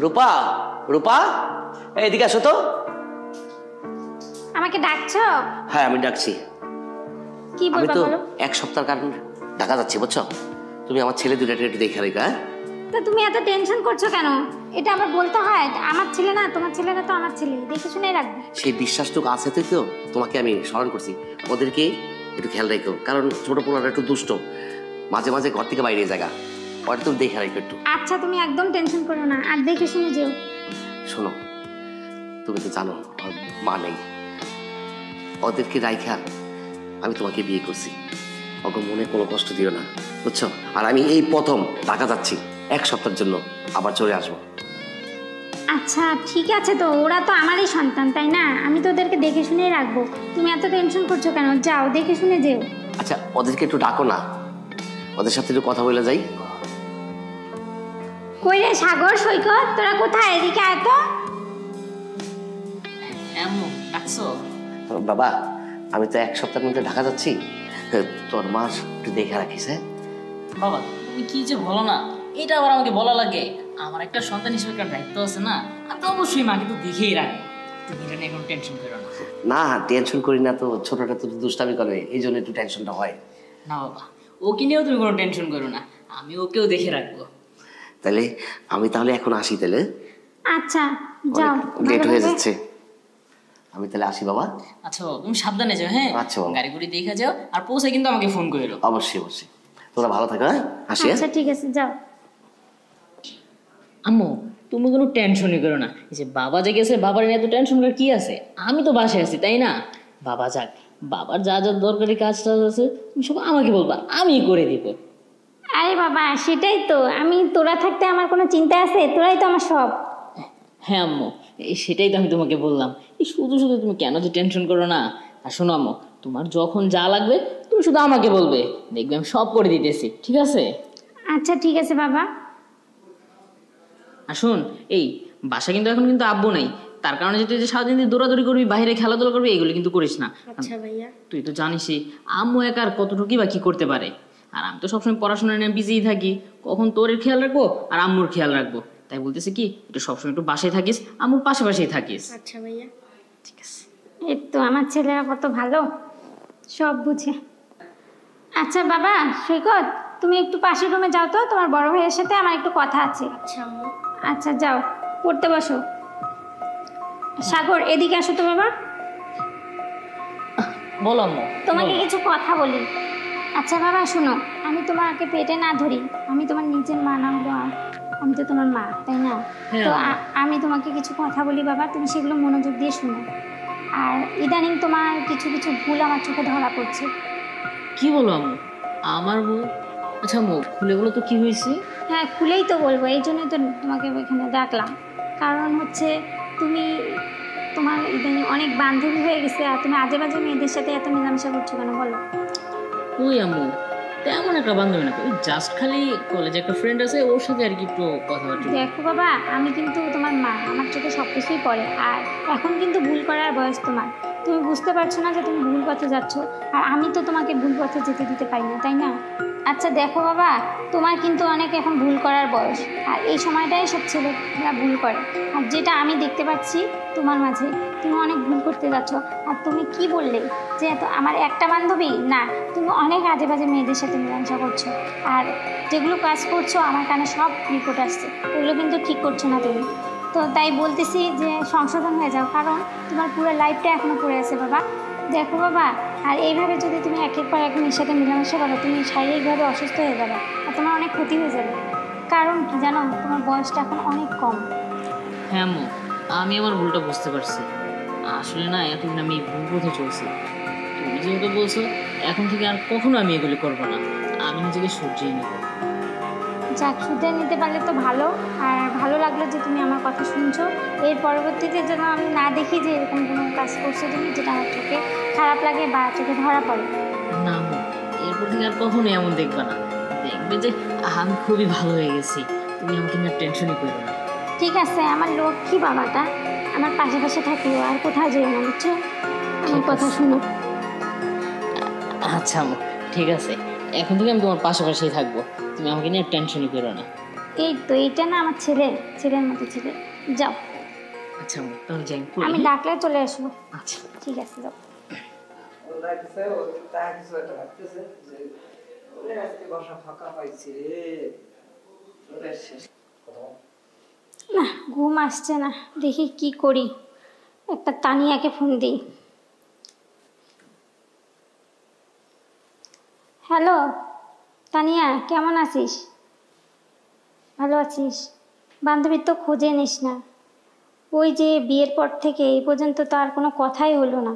রূপা, রূপা, এদিকে আসো তো। আমাকে ডাকছো? হ্যাঁ আমি ডাকছি। কি বলবো? আমি তো বলো। 1 সপ্তাহের কারণে ঢাকা যাচ্ছি, বুঝছো? তুমি আমার ছেলে দুটাকে একটু দেখে রেখো। হ্যাঁ, তা তুমি এত টেনশন করছো কেন? এটা আমার বলতে হয়? আমার ছেলে না, তোমার ছেলে না তো আমার ছেলে, দেখে শুনে রাখবে। সেই বিশ্বাসটুকু আছে তো, তোমাকে আমি স্মরণ করছি। ওদেরকে একটু খেয়াল রেখো, কারণ ছোট পোলারা একটু দুষ্ট, মাঝে মাঝে ঘর থেকে বাইরে জায়গা, ওটা তুমি দেখে রাখো একটু। আচ্ছা, তুমি একদম টেনশন করো না, আর দেখে শুনে যেও। শোনো, তুমি তো জানো ওর মা নেই, ওদেরকে রাইখা আমি তোমাকে বিয়ে করছি। ওকে মনে কোনো কষ্ট দিও না, বুঝছো? আর আমি এই প্রথম ঢাকা যাচ্ছি 1 সপ্তাহের জন্য, আবার চলে আসবো। আচ্ছা ঠিক আছে, তো ওরা তো আমারই সন্তান, তাই না? আমি তো ওদেরকে দেখে শুনেই রাখবো। তুমি এত টেনশন করছো কেন? যাও, দেখে শুনে যেও। আচ্ছা, ওদেরকে একটু ডাকো না, ওদের সাথে একটু কথা বলে যাই। কই রে সাগর, সৈকত, তোরা কোথায়? এদিকে আয় তো। আম্মু ডাকছো? বাবা, আমি তো 1 সপ্তাহের মধ্যে ঢাকা যাচ্ছি, তোর মা একটু দেখে রাখিস। হ্যাঁ বাবা, তুমি কি যে বলো না, এটা আবার আমাকে বলা লাগে? আমার একটা সন্তান হিসেবে একটা দায়িত্ব আছে না, আমি তো অবশ্যই মাকে তো দেখেই রাখবো। তুমি এটা নিয়ে কোনো টেনশন করো না। না, টেনশন করি না তো, ছোটটা তো দুষ্টামি করে, এই জন্য একটু টেনশনটা হয়। না বাবা, ওকে নিয়েও তুমি কোনো টেনশন করো না, আমি ওকেও দেখে রাখবো। তাহলে আমি এখন আসি তাহলে। আচ্ছা যাও, লেট হয়ে ভালোভাবে। যাচ্ছে, আমি তাহলে আসি বাবা। আচ্ছা তুমি সাবধানে যাও, হ্যাঁ? আচ্ছা বাবা। গাড়ি গুড়ি দেখে যাও, আর পৌঁছে কিন্তু আমাকে ফোন করে দাও। অবশ্যই অবশ্যই, তোরা ভালো থাকো। হ্যাঁ, আসি। আচ্ছা ঠিক আছে, যাও। আম্মু তুমি কোনো টেনশনই করো না, এই যে বাবা যে গেছে, বাবার নিয়ে এত টেনশন করার কি আছে? আমি তো বাসায় আছি, তাই না? বাবা যাক, বাবার যা যা দরকারি কাজ টাজ আছে তুমি সব আমাকে বলবা, আমি করে দিব। আরে বাবা, সেটাই তো, আমি তোরা থাকতে আমার কোনো চিন্তা আছে? তোরাই তো আমার সব। হ্যাঁ আম্মু, সেটাই তো আমি তোমাকে বললাম, এই শুধু শুধু তুমি কেন যে টেনশন করো না। আর শোনো আম্মু, তোমার যখন যা লাগবে তুমি শুধু আমাকে বলবে, দেখবে আমি সব করে দিতেছি, ঠিক আছে? আচ্ছা ঠিক আছে বাবা। আর শোন, এই বাসা কিন্তু এখন কিন্তু আব্বু নাই, তার কারণে যে তুই যে সারাদিন তুই দৌড়াদৌড়ি করবি, বাইরে খেলাধুলা করবি, এগুলো কিন্তু করিস না। আচ্ছা ভাইয়া। তুই তো জানিসই আম্মু একা আর কতটুকুই বা কি করতে পারে, আর আমি তো সবসময় পড়াশোনা নিয়ে বিজিই থাকি, কখন তোর খেয়াল রাখবো আর আম্মুর খেয়াল রাখবো। তাই বলতেছি কি, একটু সবসময় একটু বাসায় থাকিস, আম্মুর পাশে পাশেই থাকিস। আচ্ছা ভাইয়া, ঠিক আছে। এই তো আমার ছেলেরা কত ভালো, সব বুঝে। আচ্ছা বাবা সৈকত, তুমি একটু পাশের রুমে যাও তো, তোমার বড় ভাইয়ের সাথে আমার একটু কথা আছে। আচ্ছা আম্মু। আচ্ছা যাও, পড়তে বসো। সাগর এদিকে আসো তো বাবা। বলো আম্মু। তোমাকে বলো। কিছু কথা বলি। আচ্ছা বাবা শোনো, আমি তোমাকে পেটে না ধরি, আমি তোমার নিজের মা, না হলো আমি তো তোমার মা, তাই না? হ্যাঁ। তো আমি তোমাকে কিছু কথা বলি বাবা, তুমি সেগুলো মনোযোগ দিয়ে শুনো। আর ইদানিং তোমার কিছু কিছু ভুল আমার চোখে ধরা পড়ছে। কি বলো আম্মু? আমার বউ? আচ্ছা আম্মু খুলে বলো তো কি হয়েছে। হ্যাঁ খুলেই তো বলবো, এই জন্যই তো তোমাকে এখানে ডাকলাম। কারণ হচ্ছে তুমি, তোমার ইদানিং অনেক বান্ধবী হয়ে গেছে, আর তুমি আজে বাজে মেয়েদের সাথে এত মেলামেশা করছো কেন বলো? ওই আম্মু তেমন একটা বান্ধবী না, ওই জাস্ট খালি কলেজে একটা ফ্রেন্ড আছে, ওর সাথে আর কি একটু কথাবার্তা। দেখো বাবা, আমি কিন্তু তোমার মা, আমার চোখে সব কিছুই পড়ে, আর এখন কিন্তু ভুল করার বয়স তোমার। তুমি বুঝতে পারছো না যে তুমি ভুল পথে যাচ্ছ, আর আমি তো তোমাকে ভুল পথে যেতে দিতে পারি না, তাই না? আচ্ছা দেখো বাবা, তোমার কিন্তু অনেক এখন ভুল করার বয়স, আর এই সময়টাই সব ছেলেরা ভুল করে। আর যেটা আমি দেখতে পাচ্ছি তোমার মাঝে, তুমি অনেক ভুল করতে যাচ্ছ। আর তুমি কি বললে যে আমার একটা বান্ধবী না, তুমি অনেক আজে বাজে মেয়েদের সাথে মেলামেশা করছো, আর যেগুলো কাজ করছো আমার কানে সব রিপোর্ট আসছে, এগুলো কিন্তু ঠিক করছো না তুমি। তো তাই বলতেছি যে সংশোধন হয়ে যাও, কারণ তোমার পুরো লাইফটা এখনও পড়ে আছে বাবা। দেখো বাবা, আর এইভাবে যদি তুমি একের পর এক মেয়ের সাথে মেলামেশা করো, তুমি শারীরিকভাবে অসুস্থ হয়ে যাবে, আর তোমার অনেক ক্ষতি হয়ে যাবে। কারণ কি জানো, তোমার বয়সটা এখন অনেক কম। হ্যাঁ আম্মু, আমি আমার ভুলটা বুঝতে পারছি। আসলে না, এতদিন আমি ভুল পথে চলছি। তুমি যেহেতু বলছো, এখন থেকে আর কখনো আমি এগুলি করবো না, আমি নিজেকে সহ্যই নেব। যাক, শুধরে নিতে পারলে তো ভালো। আর ভালো লাগলো যে তুমি আমার কথা শুনছো। এর পরবর্তীতে যেন আমি না দেখি যে এরকম কোনো কাজ করছো তুমি, যেটা আমার চোখে খারাপ লাগে বা চোখে ধরা পড়ে। না আম্মু, এরপর থেকে আর কখনো এমন দেখবা না, দেখবে যে আমি খুবই ভালো হয়ে গেছি, তুমি আমাকে নিয়ে টেনশনই করবে না। ঠিক আছে, আমার লক্ষ্মী বাবাটা আমার পাশে পাশে থাকিও, আর কোথাও যেও না, বুঝছো? আমার কথা শুনো। আচ্ছা আম্মু ঠিক আছে, এখন থেকে আমি তোমার পাশাপাশি থাকবো, তুমি আমাকে নিয়ে টেনশনই করো না। এই তো এইটা না আমার ছেলের মতো ছেলে। যাও, আচ্ছা আম্মু তাহলে যাই আমি ডাকলে চলে আসবো। আচ্ছা ঠিক আছে, যাও। না, ঘুম আসছে না, দেখি কি করি। একটা তানিয়াকে ফোন দিই। হ্যালো তানিয়া, কেমন আছিস? ভালো আছিস? বান্ধবীর তো খোঁজে নিস না। ওই যে বিয়ের পর থেকে এই পর্যন্ত তো আর কোনো কথাই হলো না।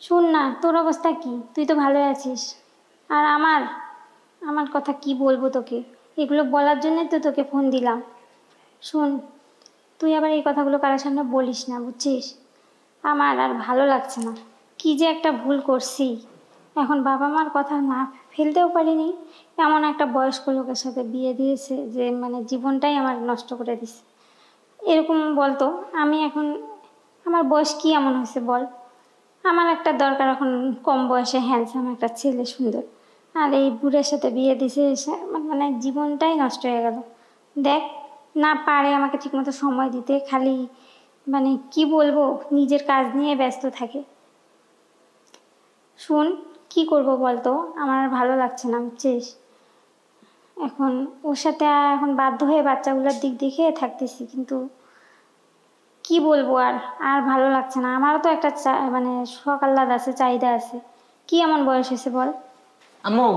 শোন না, তোর অবস্থা কি? তুই তো ভালো আছিস, আর আমার কথা কি বলবো তোকে? এগুলো বলার জন্যই তো তোকে ফোন দিলাম। শোন, তুই আবার এই কথাগুলো কারোর সামনে বলিস না, বুঝছিস? আমার আর ভালো লাগছে না। কি যে একটা ভুল করছি, এখন বাবা মার কথা না ফেলতেও পারিনি। এমন একটা বয়স্ক লোকের সাথে বিয়ে দিয়েছে যে মানে জীবনটাই আমার নষ্ট করে দিছে। এরকম বলতো, আমি এখন আমার বয়স কি এমন হয়েছে বল? আমার একটা দরকার এখন কম বয়সে হ্যান্ডসাম একটা ছেলে, সুন্দর। আর এই বুড়ের সাথে বিয়ে দিছে, মানে জীবনটাই নষ্ট হয়ে গেল। দেখ, না পারে আমাকে ঠিকমতো সময় দিতে, খালি মানে কি বলবো, নিজের কাজ নিয়ে ব্যস্ত থাকে। শোন, কি করব বলতো? আমার আর ভালো লাগছে না, বুঝছিস? এখন ওর সাথে এখন বাধ্য হয়ে বাচ্চাগুলোর দিক দেখে থাকতেছি, কিন্তু কি বলবো, আর ভালো লাগছে না। আমারও তো একটা মানে শখ আহ্লাদ আছে, চাহিদা আছে। কি এমন বয়স হয়েছে বল? আম্মু।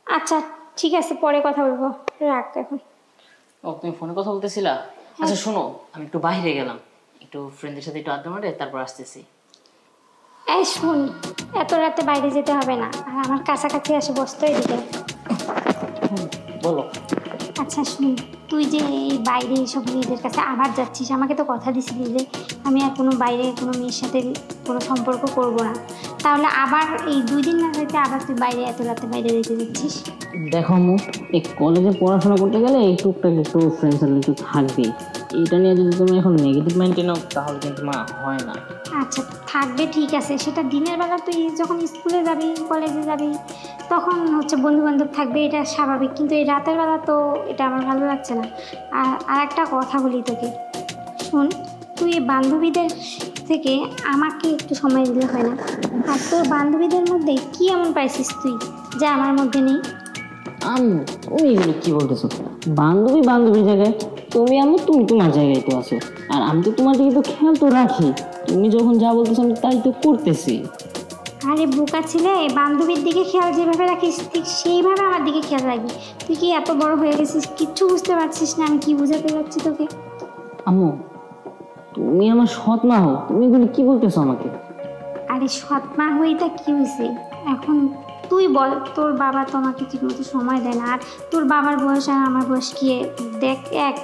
আচ্ছা ঠিক আছে, পরে কথা বলবো, রাখ এখন। ও তুমি ফোনে কথা বলতেছিলা? আচ্ছা শোনো, আমি একটু বাইরে গেলাম, একটু ফ্রেন্ডদের সাথে একটু আড্ডা মারে তারপর আসতেছি। এই শোন, এত রাতে বাইরে যেতে হবে না, আর আমার কাছাকাছি এসে বসতো এদিকে। বলো। আচ্ছা শুন, তুই যে এই বাইরে এইসব মেয়েদের কাছে আবার যাচ্ছিস, আমাকে তো কথা দিছিলি যে আমি আর কোনো বাইরে কোনো মেয়ের সাথে কোনো সম্পর্ক করব না, তাহলে আবার এই 2 দিন না যেতে আবার তুই বাইরে এত রাতে বাইরে যেতে যাচ্ছিস? দেখো আম্মু, এই কলেজে পড়াশোনা করতে গেলে এই টুকটাক একটু ফ্রেন্ড সার্কেল একটু থাকবেই। এটা নিয়ে যদি তুমি এখন নেগেটিভ মাইন্ডে নাও তাহলে কিন্তু মা হয় না। আচ্ছা থাকবে, ঠিক আছে, সেটা দিনের বেলা তুই যখন স্কুলে যাবি, কলেজে যাবি, তখন হচ্ছে বন্ধু বান্ধব থাকবে, এটা স্বাভাবিক। কিন্তু এই রাতের বেলা তো এটা আমার ভালো লাগছে না। আর একটা কথা বলি তোকে, শোন, তুই এই বান্ধবীদের থেকে আমাকে একটু সময় দিলে হয় না? আর তোর বান্ধবীদের মধ্যে কি এমন পাইছিস তুই যা আমার মধ্যে নেই? আম্মু তুমি এগুলো কি বলতেছো? বান্ধবী বান্ধবীর জায়গায়, তুমি আম্মু তুমি তোমার জায়গায় তো আছো, আর আমি তো তোমার দিকে তো খেয়াল তো রাখি। তুমি যখন যা বলতেছো আমি তাই তো করতেছি। আরে বোকা ছেলে, বান্ধবীর দিকে খেয়াল যেভাবে রাখিস ঠিক সেইভাবে আমার দিকে খেয়াল রাখবি। তুই কি এত বড় হয়ে গেছিস, কিচ্ছু বুঝতে পারছিস না আমি কি বোঝাতে যাচ্ছি তোকে? আম্মু তুমি আমার সৎ মা হও, তুমি এগুলো কি বলতেছো আমাকে? আরে সৎ মা হইটা কি হয়েছে এখন? তুই বল, তোর বাবা তো আমাকে ঠিকমতো সময় দেয় না, আর তোর বাবার বয়স আর আমার বয়স কি দেখ এক?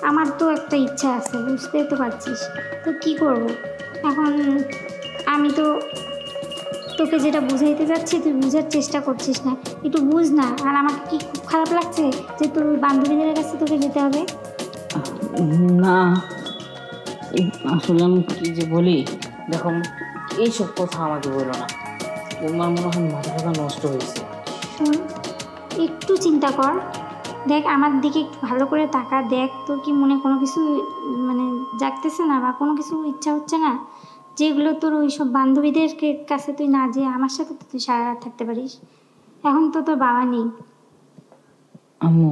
আমার তো একটা ইচ্ছা আছে, বুঝতে তো পারছিস। তো কি করব এখন? আমি তো তোকে যেটা বুঝাইতে যাচ্ছি তুই বুঝার চেষ্টা করছিস না, একটু বুঝ না। আর আমাকে কি খুব খারাপ লাগছে যে তোর বান্ধবীদের কাছে তোকে যেতে হবে? না আসলে আমি কি যে বলি, দেখো এইসব কথা আমাকে বলো না, তোমার মনে হয় মাথা নষ্ট হয়েছে। শোন, একটু চিন্তা কর, দেখ আমার দিকে একটু ভালো করে তাকা, দেখ তোর কি মনে কোনো কিছু মানে জাগতেছে না, বা কোনো কিছু ইচ্ছা হচ্ছে না যেগুলো তোর ওই সব বান্ধবীদের কাছে তুই না যেয়ে আমার সাথে তো তুই সারা রাত থাকতে পারিস? এখন তো তোর বাবা নেই। আম্মু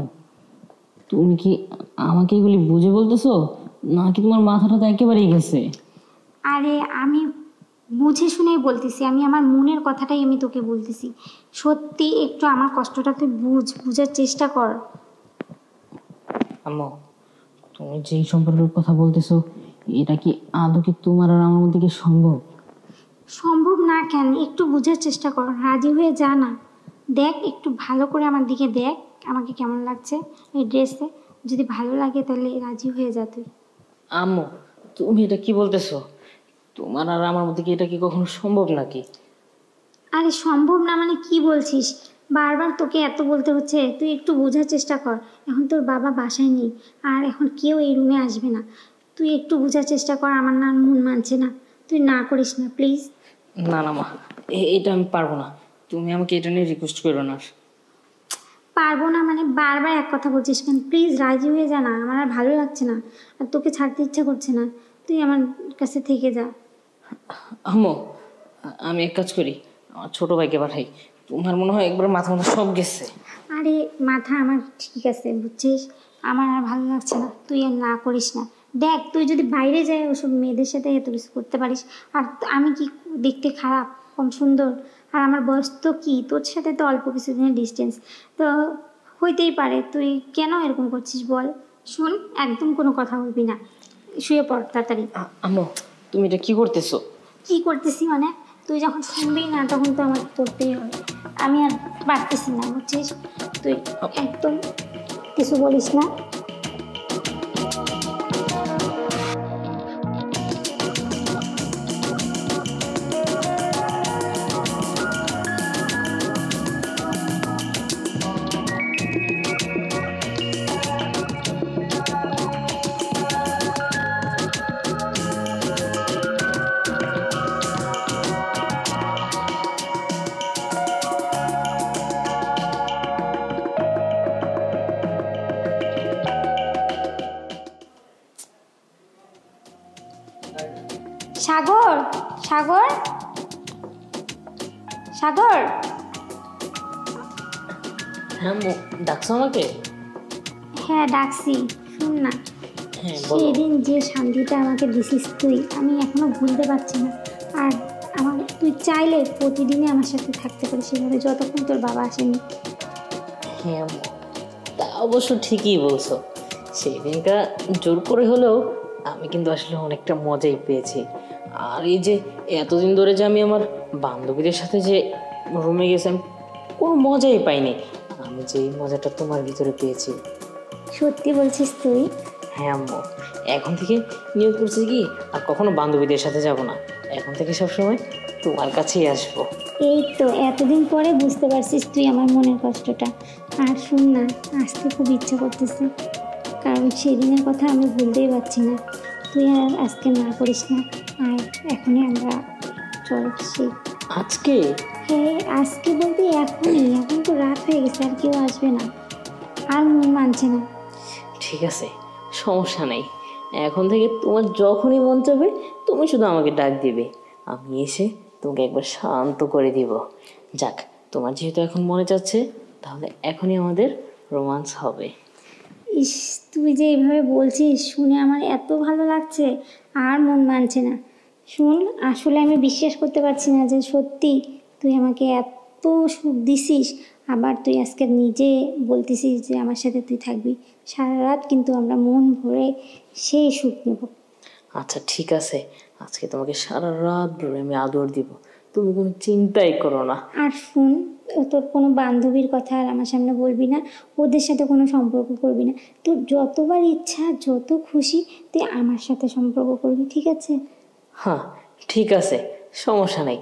তুমি কি আমাকে এগুলি বুঝে বলতেছো, নাকি তোমার মাথাটা তো একেবারেই গেছে? আরে আমি বুঝে শুনেই বলতেছি, আমি আমার মনের কথাটাই আমি তোকে বলতেছি। সত্যি একটু আমার কষ্টটা তুই বুঝার চেষ্টা কর। আম্মু তুমি যেই সম্পর্কের কথা বলতেছো, এটা কি আদৌ কি তোমার আর আমার মধ্যে কি সম্ভব? সম্ভব না কেন? একটু বুঝার চেষ্টা কর, রাজি হয়ে যা না। দেখ একটু ভালো করে আমার দিকে দেখ, আমাকে কেমন লাগছে এই ড্রেসে। যদি ভালো লাগে তাহলে রাজি হয়ে যা তুই। আম্মু তুমি এটা কি বলতেছো? তোমার আর আমার মধ্যে কি এটা কি কখনো সম্ভব নাকি? আরে সম্ভব না মানে কি বলছিস? বারবার তোকে এত বলতে হচ্ছে, তুই একটু বোঝার চেষ্টা কর। এখন তোর বাবা বাসায় নেই, আর এখন কেউ এই রুমে আসবে না। তুই একটু বোঝার চেষ্টা কর, আমার না মন মানছে না। তুই না করিস না প্লিজ। না না মা, এটা আমি পারবো না, তুমি আমাকে এটা নিয়ে রিকোয়েস্ট করো না। পারবো না মানে বারবার এক কথা বলছিস কেন? প্লিজ রাজি হয়ে যা না, আমার আর ভালো লাগছে না, আর তোকে ছাড়তে ইচ্ছা করছে না, তুই আমার কাছে থেকে যা। আম্মু আমি এক কাজ করি, আমার ছোট ভাইকে পাঠাই, তোমার মনে হয় একবার মাথা মাথা সব গেছে। আরে মাথা আমার ঠিক আছে বুঝছিস, আমার আর ভালো লাগছে না, তুই আর না করিস না। দেখ তুই যদি বাইরে যায় ওসব মেয়েদের সাথে এত কিছু করতে পারিস, আর আমি কি দেখতে খারাপ কম সুন্দর? আর আমার বয়স তো কি, তোর সাথে তো অল্প কিছুদিনের ডিস্টেন্স, তো হইতেই পারে। তুই কেন এরকম করছিস বল? শোন, একদম কোনো কথা বলবি না, শুয়ে পড় তাড়াতাড়ি। আম্মু তুমি এটা কি করতেছো? কি করতেছি মানে? তুই যখন শুনবি না তখন তো আমার করতেই হবে, আমি আর পারতেছি না বুঝছিস। তুই একদম কিছু বলিস না। সাগর, সাগর, সাগর। হ্যাঁ আম্মু ডাকছো আমাকে? হ্যাঁ ডাকছি, শুন না, হ্যাঁ বলো। সেদিন যে শান্তিটা আমাকে দিছিস তুই, আমি এখনো ভুলতে পারছি না। আর আমার তুই চাইলে প্রতিদিনই আমার সাথে থাকতে পারিস সেভাবে, যতক্ষণ তোর বাবা আসেনি। হ্যাঁ আম্মু তা অবশ্য ঠিকই বলছো, সেই দিনটা জোর করে হলেও আমি কিন্তু আসলে অনেকটা মজাই পেয়েছি। আর এই যে এতদিন ধরে যে আমি আমার বান্ধবীদের সাথে যে রুমে গেছি, আমি কোনো মজাই পাইনি। আমি যে এই মজাটা তোমার ভিতরে পেয়েছি। সত্যি বলছিস তুই? হ্যাঁ আম্মু, এখন থেকে নিয়োগ করছি কি আর কখনো বান্ধবীদের সাথে যাব না, এখন থেকে সবসময় তোমার কাছেই আসবো। এই তো এতদিন পরে বুঝতে পারছিস তুই আমার মনের কষ্টটা। আর শুন না, আসতে খুব ইচ্ছা করতেছে, কারণ সেদিনের কথা আমি ভুলতেই পারছি না। তুই আর আজকে না করিস না, আর এখনই আমরা চলছি। আজকে? হ্যাঁ আজকে বলতে এখনই, এখন তো রাত হয়ে গেছে, আর কেউ আসবে না, আর মন মানছে না। ঠিক আছে সমস্যা নেই, এখন থেকে তোমার যখনই মন চাবে তুমি শুধু আমাকে ডাক দিবে, আমি এসে তোমাকে একবার শান্ত করে দিব। যাক, তোমার যেহেতু এখন মনে চাচ্ছে, তাহলে এখনই আমাদের রোমান্স হবে। ইস, তুই যে এইভাবে বলছিস শুনে আমার এত ভালো লাগছে, আর মন মানছে না। শুন, আসলে আমি বিশ্বাস করতে পারছি না যে সত্যি তুই আমাকে এত সুখ দিছিস, আবার তুই আজকে নিজে বলতেছিস যে আমার সাথে তুই থাকবি সারা রাত, কিন্তু আমরা মন ভরে সেই সুখ নেব। আচ্ছা ঠিক আছে, আজকে তোমাকে সারা রাত ধরে আমি আদর দিব, তুমি কোনো চিন্তাই করো না। আর শুন, তোর কোনো বান্ধবীর কথা আর আমার সামনে বলবি না, ওদের সাথে কোনো সম্পর্ক করবি না। তোর যতবার ইচ্ছা, যত খুশি তুই আমার সাথে সম্পর্ক করবি, ঠিক আছে? হ্যাঁ ঠিক আছে, সমস্যা নেই।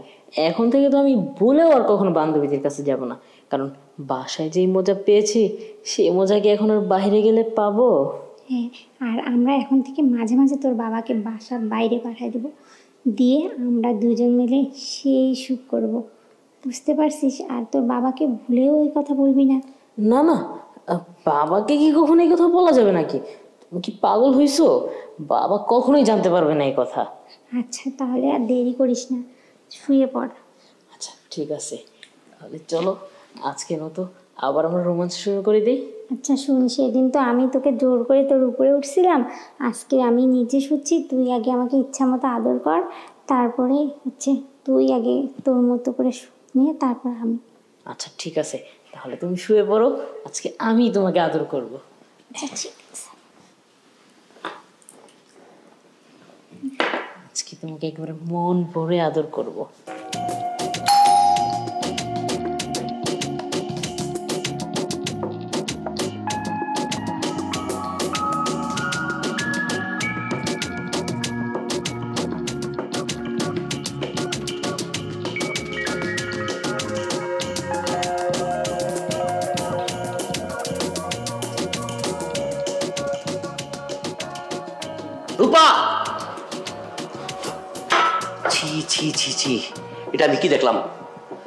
এখন থেকে তো আমি ভুলেও আর কখনো বান্ধবীদের কাছে যাব না, কারণ বাসায় যেই মজা পেয়েছি সেই মজা কি এখন আর বাইরে গেলে পাবো? হ্যাঁ, আর আমরা এখন থেকে মাঝে মাঝে তোর বাবাকে বাসার বাইরে পাঠিয়ে দেবো, দিয়ে আমরা দুজন মিলে সেই সুখ করব, বুঝতে পারছিস? আর তোর বাবাকে ভুলেও এই কথা বলবি না। না না, বাবাকে কি কখনো এই কথা বলা যাবে নাকি? তুমি কি পাগল হইছো? বাবা কখনোই জানতে পারবে না এই কথা। আচ্ছা তাহলে আর দেরি করিস না, শুয়ে পড়। আচ্ছা ঠিক আছে, তাহলে চলো আজকের মতো আবার আমরা রোমান্স শুরু করে দিই। আচ্ছা শুন, সেদিন তো আমি তোকে জোর করে তোর উপরে উঠছিলাম, আজকে আমি নিজে শুচ্ছি, তুই আগে আমাকে ইচ্ছা মতো আদর কর, তারপরে হচ্ছে তুই আগে তোর মতো করে নিয়ে তারপর আমি। আচ্ছা ঠিক আছে, তাহলে তুমি শুয়ে পড়ো, আজকে আমি তোমাকে আদর করব। আচ্ছা ঠিক আছে। আজকে তোমাকে একেবারে মন ভরে আদর করব। রূপা! ছি ছি ছি ছি, এটা আমি কি দেখলাম?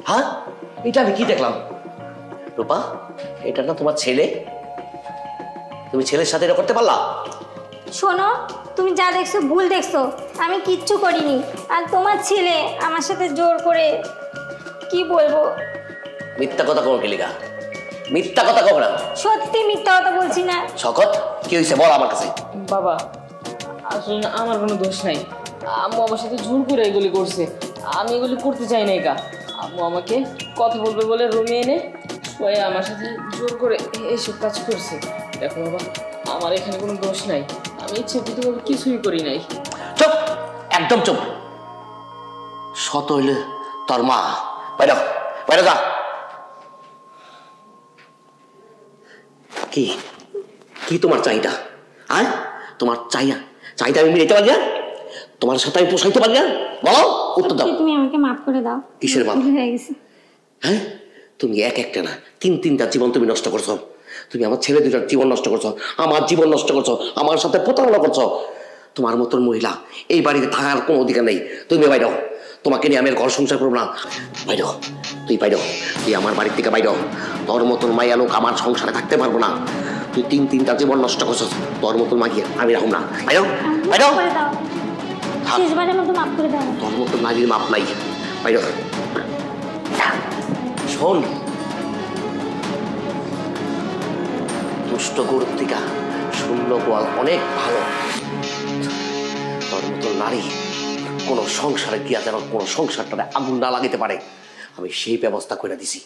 হ্যাঁ, এটা আমি কি দেখলাম? রূপা, এটা না তোমার ছেলে? তুমি ছেলের সাথে এটা করতে পারলা? শোনো, তুমি যা দেখছো ভুল দেখছো, আমি কিচ্ছু করিনি। আর তোমার ছেলে আমার সাথে জোর করে, কি বলবো, মিথ্যা কথা কও কেলিকা, মিথ্যা কথা কও না। সত্যি মিথ্যা কথা বলছি না। শকত, কি হয়েছে বল আমার কাছে। বাবা আসলে না আমার কোনো দোষ নাই, আম্মু আমার সাথে জোর করে এগুলি করছে, আমি এগুলি করতে চাই না। একা আম্মু আমাকে কথা বলবে বলে রুমে এনে সবাই আমার সাথে জোর করে এইসব কাজ করছে। দেখো বাবা, আমার এখানে কোনো দোষ নাই, আমি ইচ্ছাকৃতভাবে কিছুই করি নাই। চুপ, একদম চুপ। শত হইলে তোর মা। বাইরে বাইরে যা। কি কি তোমার চাহিদা? হ্যাঁ, তোমার চাহিদা আমি মিটাতে পারি না? তোমার সাথে আমি পোষাইতে পারি না? বলো, উত্তর দাও। তুমি আমাকে মাফ করে দাও। কিসের মাপ? ভুল হয়ে গেছে। হ্যাঁ, তুমি একটা না তিনটা জীবন তুমি নষ্ট করছো। তুমি আমার ছেলে দুটার জীবন নষ্ট করছো, আমার জীবন নষ্ট করছো, আমার সাথে প্রতারণা করছো। তোমার মতন মহিলা এই বাড়িতে থাকার কোনো অধিকার নেই। তুমি বাইরে হও, তোমাকে নিয়ে আমি আর ঘর সংসার করবো না। বাইরে হও, তুই বাইরে হও, তুই আমার বাড়ির থেকে বাইরে হও। তোর মতন মাইয়া লোক আমার সংসারে থাকতে পারবো না। তুই তিনটা জীবন নষ্ট করছো, তোর মতন মাগিয়ে আমি রাখুম না। বাইরে হও, বাইরে হও। করে দাও, শেষবারের মতো মাফ করে দাও। তোর মতন নারীর মাপ নাই। বাইরে হও। শোন, দুষ্ট গরুর থেকে শূন্য গোয়াল অনেক ভালো। তোর মতো নারী কোন সংসারে গিয়া যেন কোন সংসারটারে আগুন না লাগাতে পারে, আমি সেই ব্যবস্থা করে দিছি।